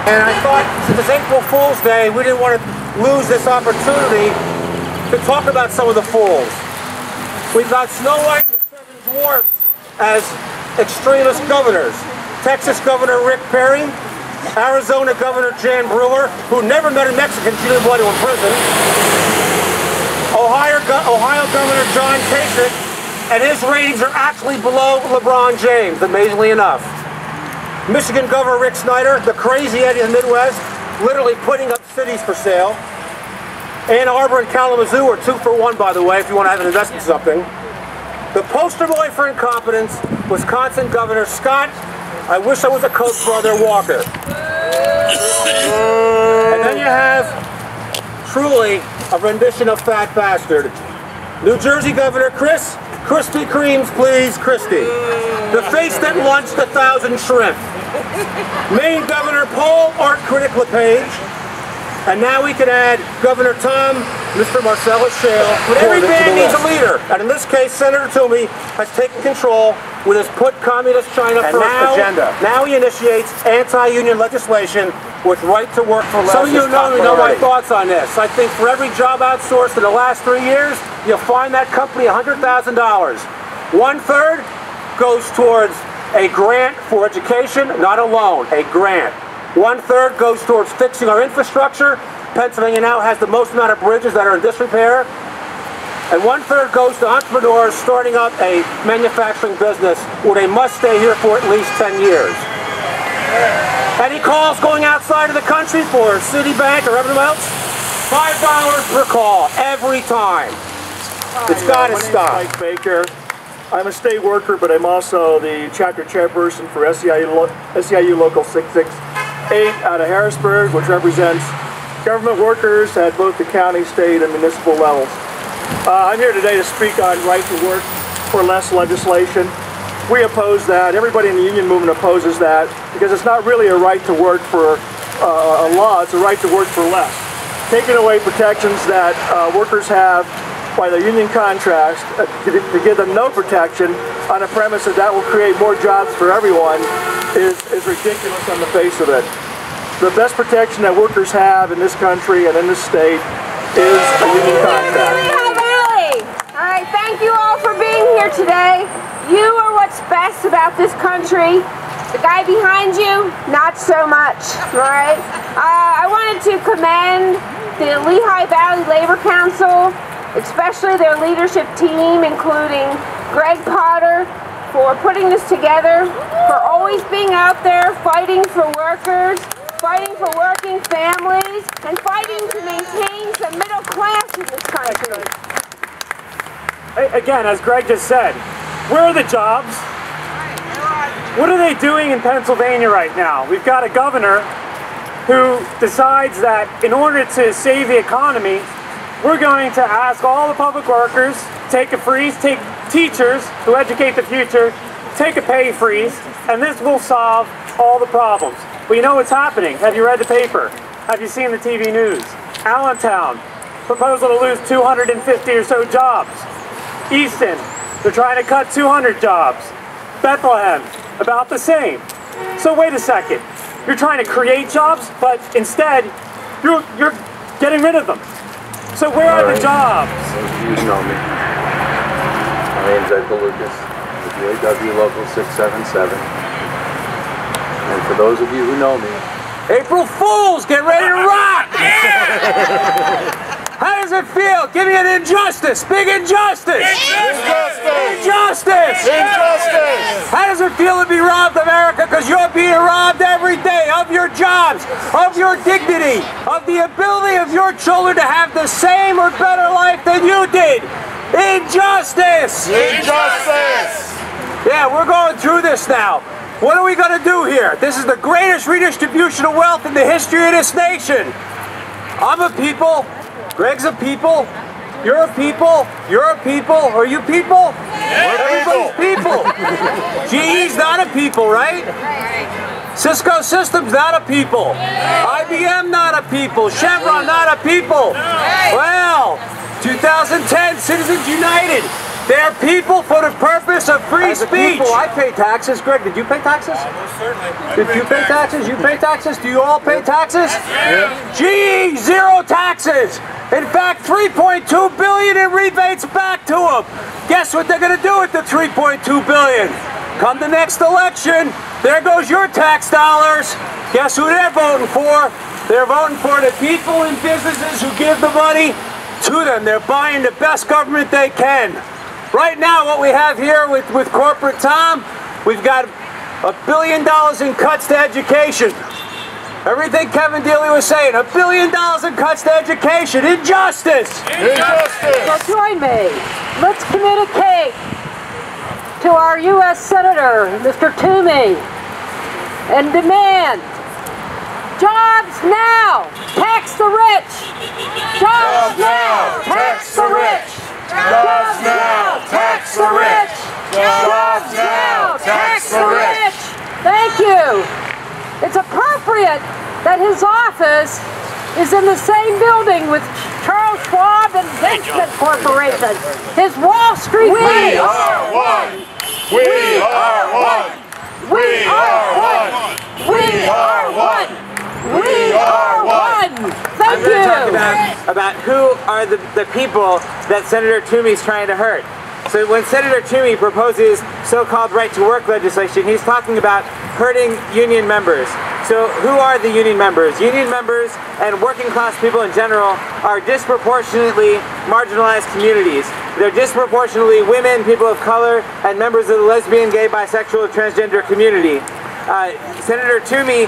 And I thought, since it's April Fool's Day, we didn't want to lose this opportunity to talk about some of the fools. We've got Snow White and the Seven Dwarfs as extremist governors. Texas Governor Rick Perry, Arizona Governor Jan Brewer, who never met a Mexican, she didn't want to in prison. Ohio Governor John Kasich, and his ratings are actually below LeBron James, amazingly enough. Michigan Governor Rick Snyder, the crazy Eddie of the Midwest, literally putting up cities for sale. Ann Arbor and Kalamazoo are 2 for 1, by the way, if you want to have an investment in something. The poster boy for incompetence, Wisconsin Governor Scott, I wish I was a Koch brother, Walker. And then you have, truly, a rendition of Fat Bastard. New Jersey Governor Chris, Krispy Kremes, please, Christie. The face that launched 1,000 shrimp. Maine Governor Paul, art critic LePage. And now we can add Governor Tom, Mr. Marcellus Shale. But every band needs a leader. And in this case, Senator Toomey has taken control with his Put Communist China First agenda. Now he initiates anti-union legislation with right to work for less. Some of you know my thoughts on this. I think for every job outsourced in the last 3 years, you'll find that company $100,000. 1/3 goes towards a grant for education, not a loan, a grant. 1/3 goes towards fixing our infrastructure. Pennsylvania now has the most amount of bridges that are in disrepair. And 1/3 goes to entrepreneurs starting up a manufacturing business where they must stay here for at least 10 years. Any calls going outside of the country for Citibank or everyone else? $5 per call every time. It's got to stop. My name is Mike Baker. I'm a state worker, but I'm also the chapter chairperson for SEIU Local 668 out of Harrisburg, which represents government workers at both the county, state, and municipal levels. I'm here today to speak on right to work for less legislation. We oppose that. Everybody in the union movement opposes that because it's not really a right to work for a law, it's a right to work for less. Taking away protections that workers have by their union contracts to give them no protection on a premise that will create more jobs for everyone is ridiculous on the face of it. The best protection that workers have in this country and in this state is a union contract. Lehigh Valley! All right, thank you all for being here today. You are what's best about this country. The guy behind you, not so much, right? I wanted to commend the Lehigh Valley Labor Council, especially their leadership team, including Greg Potter, for putting this together, for always being out there fighting for workers, fighting for working families, and fighting to maintain the middle class in this country. Again, as Greg just said, where are the jobs? What are they doing in Pennsylvania right now? We've got a governor who decides that in order to save the economy, we're going to ask all the public workers, take a freeze, take teachers who educate the future, take a pay freeze, and this will solve all the problems. Well, you know what's happening. Have you read the paper? Have you seen the TV news? Allentown, proposal to lose 250 or so jobs. Easton, they're trying to cut 200 jobs. Bethlehem, about the same. So wait a second. You're trying to create jobs, but instead, you're getting rid of them. So where are the jobs? You know me. My name's Edgar Lucas, with UAW Local 677. And for those of you who know me, April Fools, get ready to rock! How does it feel? Give me an injustice, big injustice! Injustice! Injustice! How does it feel to be robbed, America? Because you're being robbed every day of your jobs, of your dignity, of the ability of your children to have the same or better life than you did. Injustice! Injustice! Yeah, we're going through this now. What are we going to do here? This is the greatest redistribution of wealth in the history of this nation. I'm a people. Greg's a people. You're a people. You're a people. Are you people? Everybody's people. GE's not a people, right? Cisco Systems not a people. IBM not a people. Chevron not a people. Well, 2010 Citizens United. They're people for the purpose of free free speech. I pay taxes. Greg, did you pay taxes? Certainly. Did you pay taxes? You pay taxes? Do you all pay taxes? Yeah. Gee, zero taxes. In fact, $3.2 billion in rebates back to them. Guess what they're going to do with the $3.2 billion? Come the next election, there goes your tax dollars. Guess who they're voting for? They're voting for the people and businesses who give the money to them. They're buying the best government they can. Right now, what we have here with corporate Tom, we've got $1 billion in cuts to education. Everything Kevin Dealey was saying, $1 billion in cuts to education. Injustice! Injustice! So join me. Let's communicate to our U.S. Senator, Mr. Toomey, and demand jobs now, tax the rich. Jobs now, tax the rich. Jobs now, tax the rich. Jobs now, tax the rich. Thank you. It's appropriate that his office is in the same building with Charles Schwab and Vincent Corporation. His Wall Street We are one. We are one. We are one. We are one. We are one. Thank I'm going to talk you. about who are the people that Senator Toomey's trying to hurt. So when Senator Toomey proposes so-called right-to-work legislation, he's talking about hurting union members. So who are the union members? Union members and working-class people in general are disproportionately marginalized communities. They're disproportionately women, people of color, and members of the lesbian, gay, bisexual, transgender community. Senator Toomey,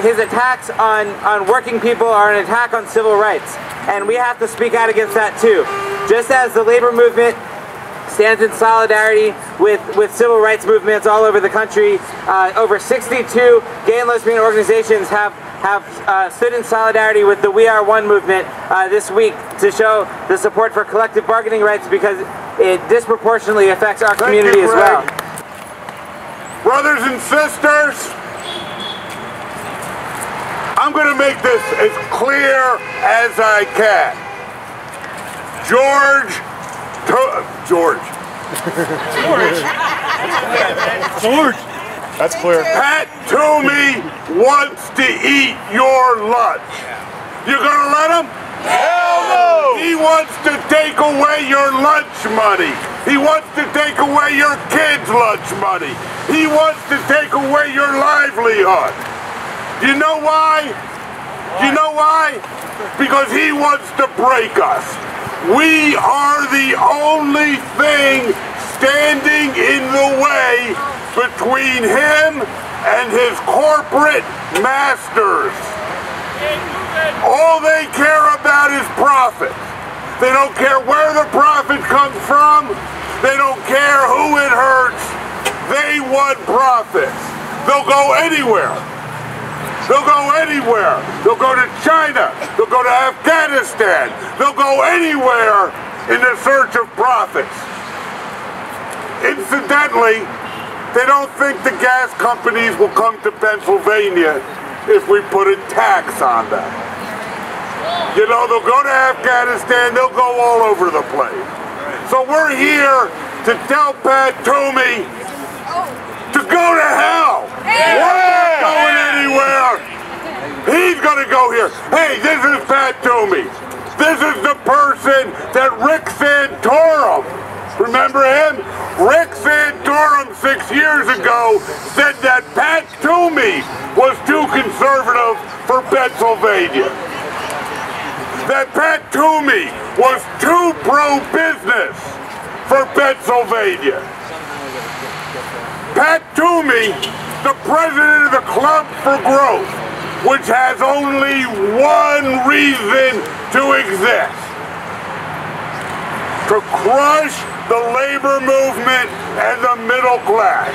his attacks on working people are an attack on civil rights, and we have to speak out against that too. Just as the labor movement stands in solidarity with civil rights movements all over the country, over 62 gay and lesbian organizations have stood in solidarity with the We Are One movement this week to show the support for collective bargaining rights, because it disproportionately affects our community as well. Brothers and sisters, I'm going to make this as clear as I can. George. That's clear. Pat Toomey wants to eat your lunch. You gonna let him? Hell no! He wants to take away your lunch money. He wants to take away your kids' lunch money. He wants to take away your livelihood. You know why? You know why? Because he wants to break us. We are the only thing standing in the way between him and his corporate masters. All they care about is profit. They don't care where the profit comes from. They don't care who it hurts. They want profits. They'll go anywhere. They'll go anywhere. They'll go to China. They'll go to Afghanistan. They'll go anywhere in the search of profits. Incidentally, they don't think the gas companies will come to Pennsylvania if we put a tax on them. You know, they'll go to Afghanistan, they'll go all over the place. So we're here to tell Pat Toomey to go to hell. We're not going anywhere. He's going to go here. Hey, this is Pat Toomey. This is the person that Rick Santorum, remember him? Rick Santorum 6 years ago said that Pat Toomey was too conservative for Pennsylvania. That Pat Toomey was too pro-business for Pennsylvania. Pat Toomey, the president of the Club for Growth, which has only one reason to exist: to crush the labor movement and the middle class.